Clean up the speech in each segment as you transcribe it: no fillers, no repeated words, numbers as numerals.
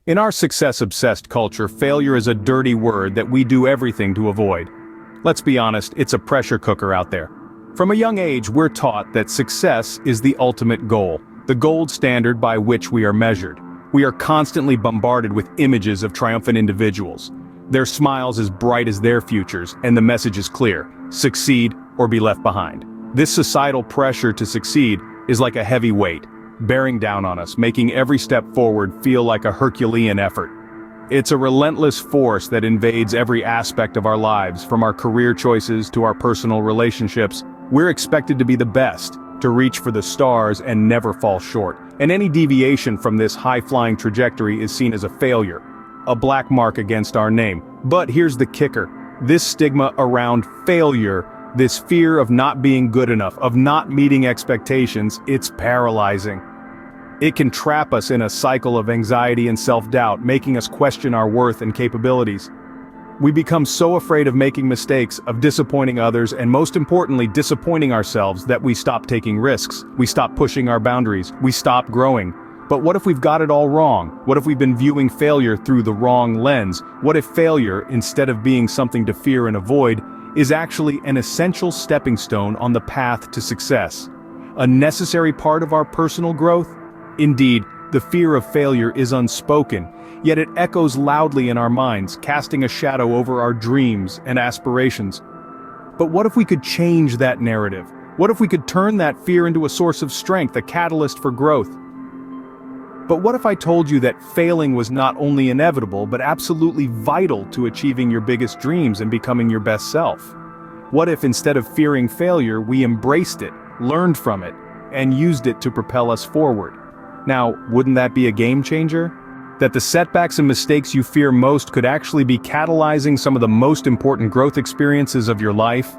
In our success-obsessed culture, failure is a dirty word that we do everything to avoid. Let's be honest, it's a pressure cooker out there. From a young age, we're taught that success is the ultimate goal, the gold standard by which we are measured. We are constantly bombarded with images of triumphant individuals, their smiles as bright as their futures, and the message is clear: succeed or be left behind. This societal pressure to succeed is like a heavy weight, bearing down on us, making every step forward feel like a Herculean effort. It's a relentless force that invades every aspect of our lives, from our career choices to our personal relationships. We're expected to be the best, to reach for the stars and never fall short. And any deviation from this high-flying trajectory is seen as a failure, a black mark against our name. But here's the kicker: this stigma around failure, this fear of not being good enough, of not meeting expectations, it's paralyzing. It can trap us in a cycle of anxiety and self-doubt, making us question our worth and capabilities. We become so afraid of making mistakes, of disappointing others, and most importantly, disappointing ourselves, that we stop taking risks, we stop pushing our boundaries, we stop growing. But what if we've got it all wrong? What if we've been viewing failure through the wrong lens? What if failure, instead of being something to fear and avoid, is actually an essential stepping stone on the path to success? A necessary part of our personal growth? Indeed, the fear of failure is unspoken, yet it echoes loudly in our minds, casting a shadow over our dreams and aspirations. But what if we could change that narrative? What if we could turn that fear into a source of strength, a catalyst for growth? But what if I told you that failing was not only inevitable, but absolutely vital to achieving your biggest dreams and becoming your best self? What if instead of fearing failure, we embraced it, learned from it, and used it to propel us forward? Now, wouldn't that be a game changer? That the setbacks and mistakes you fear most could actually be catalyzing some of the most important growth experiences of your life?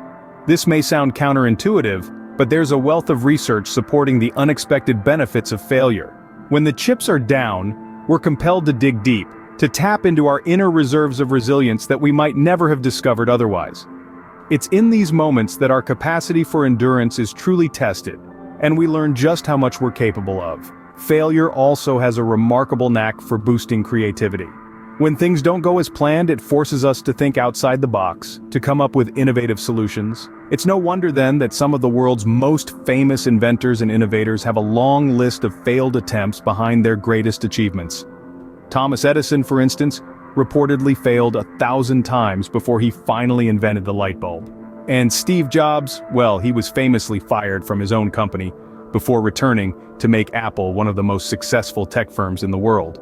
This may sound counterintuitive, but there's a wealth of research supporting the unexpected benefits of failure. When the chips are down, we're compelled to dig deep, to tap into our inner reserves of resilience that we might never have discovered otherwise. It's in these moments that our capacity for endurance is truly tested, and we learn just how much we're capable of. Failure also has a remarkable knack for boosting creativity. When things don't go as planned, it forces us to think outside the box, to come up with innovative solutions. It's no wonder then that some of the world's most famous inventors and innovators have a long list of failed attempts behind their greatest achievements. Thomas Edison, for instance, reportedly failed 1,000 times before he finally invented the light bulb. And Steve Jobs, well, he was famously fired from his own company before returning to make Apple one of the most successful tech firms in the world.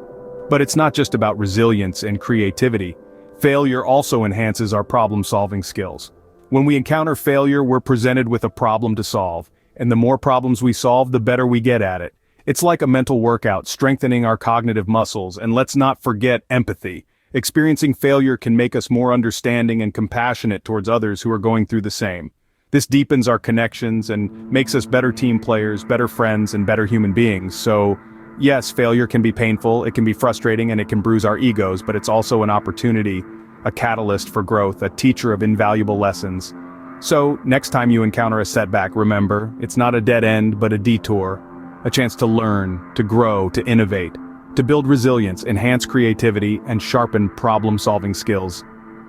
But it's not just about resilience and creativity. Failure also enhances our problem-solving skills. When we encounter failure, we're presented with a problem to solve, and the more problems we solve, the better we get at it. It's like a mental workout, strengthening our cognitive muscles, and let's not forget empathy. Experiencing failure can make us more understanding and compassionate towards others who are going through the same. This deepens our connections and makes us better team players, better friends, and better human beings. So, yes, failure can be painful, it can be frustrating, and it can bruise our egos, but it's also an opportunity, a catalyst for growth, a teacher of invaluable lessons. So, next time you encounter a setback, remember, it's not a dead end, but a detour. A chance to learn, to grow, to innovate, to build resilience, enhance creativity, and sharpen problem-solving skills.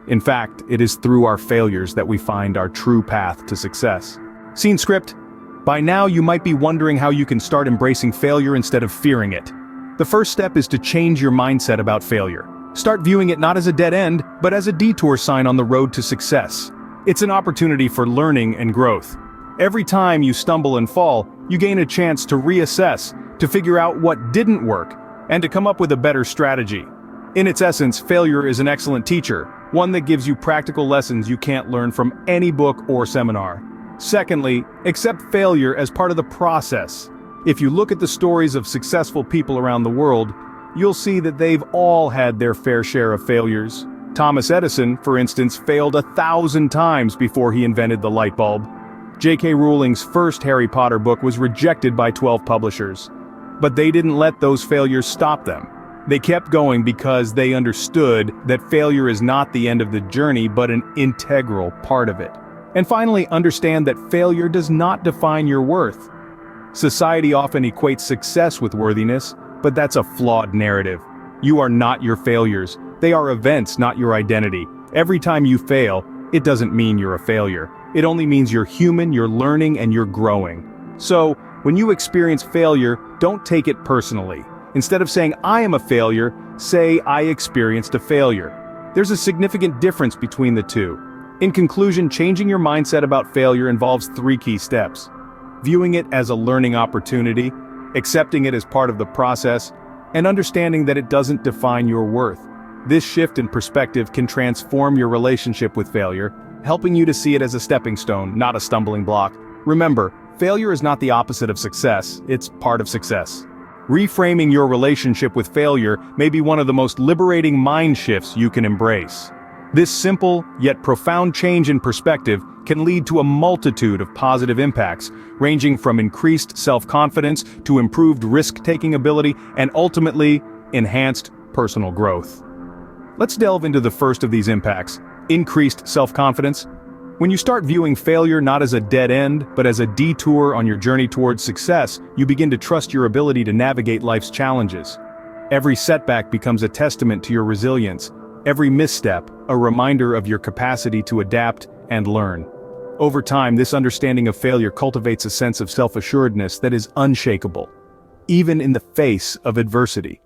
In fact, it is through our failures that we find our true path to success. Scene script. By now you might be wondering how you can start embracing failure instead of fearing it. The first step is to change your mindset about failure. Start viewing it not as a dead end, but as a detour sign on the road to success. It's an opportunity for learning and growth. Every time you stumble and fall, you gain a chance to reassess, to figure out what didn't work, and to come up with a better strategy. In its essence, failure is an excellent teacher, one that gives you practical lessons you can't learn from any book or seminar. Secondly, accept failure as part of the process. If you look at the stories of successful people around the world, you'll see that they've all had their fair share of failures. Thomas Edison, for instance, failed 1,000 times before he invented the light bulb. J.K. Rowling's first Harry Potter book was rejected by 12 publishers. But they didn't let those failures stop them. They kept going because they understood that failure is not the end of the journey, but an integral part of it. And finally, understand that failure does not define your worth. Society often equates success with worthiness, but that's a flawed narrative. You are not your failures. They are events, not your identity. Every time you fail, it doesn't mean you're a failure. It only means you're human, you're learning, and you're growing. So, when you experience failure, don't take it personally. Instead of saying, I am a failure, say, I experienced a failure. There's a significant difference between the two. In conclusion, changing your mindset about failure involves 3 key steps. Viewing it as a learning opportunity, accepting it as part of the process, and understanding that it doesn't define your worth. This shift in perspective can transform your relationship with failure, helping you to see it as a stepping stone, not a stumbling block. Remember, failure is not the opposite of success, it's part of success. Reframing your relationship with failure may be one of the most liberating mind shifts you can embrace. This simple, yet profound change in perspective can lead to a multitude of positive impacts, ranging from increased self-confidence to improved risk-taking ability and ultimately, enhanced personal growth. Let's delve into the first of these impacts, increased self-confidence. When you start viewing failure not as a dead end, but as a detour on your journey towards success, you begin to trust your ability to navigate life's challenges. Every setback becomes a testament to your resilience, every misstep a reminder of your capacity to adapt and learn. Over time, this understanding of failure cultivates a sense of self-assuredness that is unshakable, even in the face of adversity.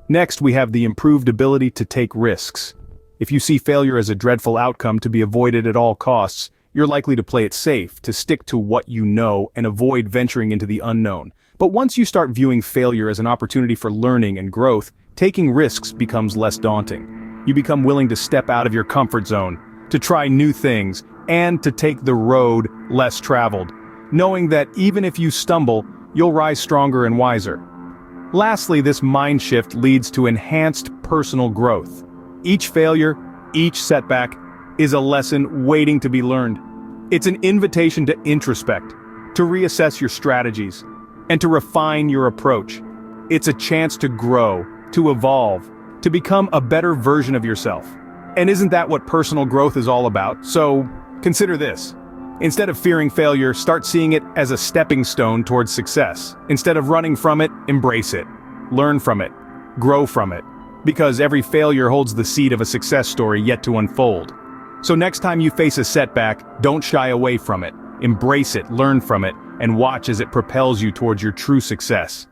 Next, we have the improved ability to take risks. If you see failure as a dreadful outcome to be avoided at all costs, you're likely to play it safe, to stick to what you know and avoid venturing into the unknown. But once you start viewing failure as an opportunity for learning and growth, taking risks becomes less daunting. You become willing to step out of your comfort zone, to try new things, and to take the road less traveled, knowing that even if you stumble, you'll rise stronger and wiser. Lastly, this mind shift leads to enhanced personal growth. Each failure, each setback, is a lesson waiting to be learned. It's an invitation to introspect, to reassess your strategies, and to refine your approach. It's a chance to grow, to evolve, to become a better version of yourself. And isn't that what personal growth is all about? So, consider this. Instead of fearing failure, start seeing it as a stepping stone towards success. Instead of running from it, embrace it. Learn from it. Grow from it. Because every failure holds the seed of a success story yet to unfold. So next time you face a setback, don't shy away from it. Embrace it, learn from it, and watch as it propels you towards your true success.